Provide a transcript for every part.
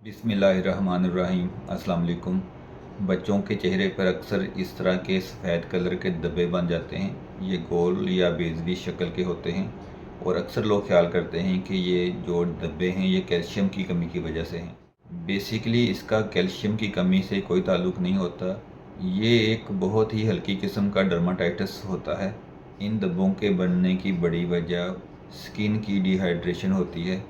बिस्मिल्लाहिर्रहमानिर्रहीम। अस्सलाम वालेकुम। बच्चों के चेहरे पर अक्सर इस तरह के सफ़ेद कलर के धब्बे बन जाते हैं। ये गोल या बेज़वी शक्ल के होते हैं और अक्सर लोग ख्याल करते हैं कि ये जो धब्बे हैं ये कैल्शियम की कमी की वजह से हैं। बेसिकली इसका कैल्शियम की कमी से कोई ताल्लुक़ नहीं होता। ये एक बहुत ही हल्की किस्म का डर्माटाइटिस होता है। इन धब्बों के बनने की बड़ी वजह स्किन की डिहाइड्रेशन होती है।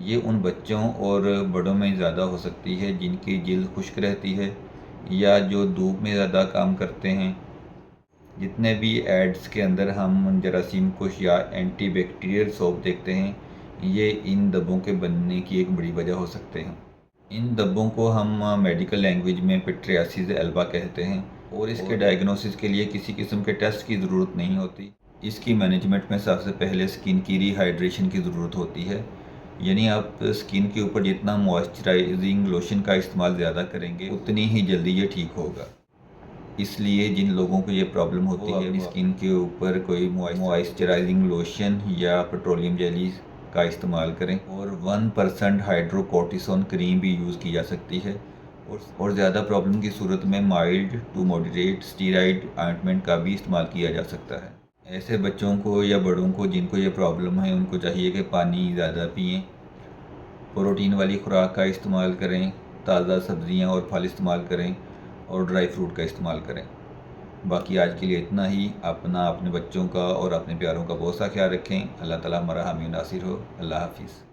ये उन बच्चों और बड़ों में ज़्यादा हो सकती है जिनकी जिल्द खुश्क रहती है या जो धूप में ज़्यादा काम करते हैं। जितने भी एड्स के अंदर हम जरासीम कुश या एंटी बैक्टीरियल सोप देखते हैं, ये इन धब्बों के बनने की एक बड़ी वजह हो सकते हैं। इन धब्बों को हम मेडिकल लैंग्वेज में पिट्रियासिस एल्बा कहते हैं और इसके डायग्नोसिस के लिए किसी किस्म के टेस्ट की ज़रूरत नहीं होती। इसकी मैनेजमेंट में सबसे पहले स्किन की रिहाइड्रेशन की ज़रूरत होती है, यानी आप स्किन के ऊपर जितना मॉइस्चराइजिंग लोशन का इस्तेमाल ज़्यादा करेंगे उतनी ही जल्दी ये ठीक होगा। इसलिए जिन लोगों को ये प्रॉब्लम होती है अपनी स्किन के ऊपर कोई मॉइस्चराइजिंग लोशन या पेट्रोलियम जेली का इस्तेमाल करें और 1% हाइड्रोकोर्टिसोन क्रीम भी यूज़ की जा सकती है और ज़्यादा प्रॉब्लम की सूरत में mild to moderate steroid ointment का भी इस्तेमाल किया जा सकता है। ऐसे बच्चों को या बड़ों को जिनको ये प्रॉब्लम है उनको चाहिए कि पानी ज़्यादा पिएं, प्रोटीन वाली खुराक का इस्तेमाल करें, ताज़ा सब्ज़ियां और फल इस्तेमाल करें और ड्राई फ्रूट का इस्तेमाल करें। बाकी आज के लिए इतना ही। अपने बच्चों का और अपने प्यारों का बहुत सा ख्याल रखें। अल्लाह ताला हमारा हामी नासिर हो। अल्लाह हाफिज़।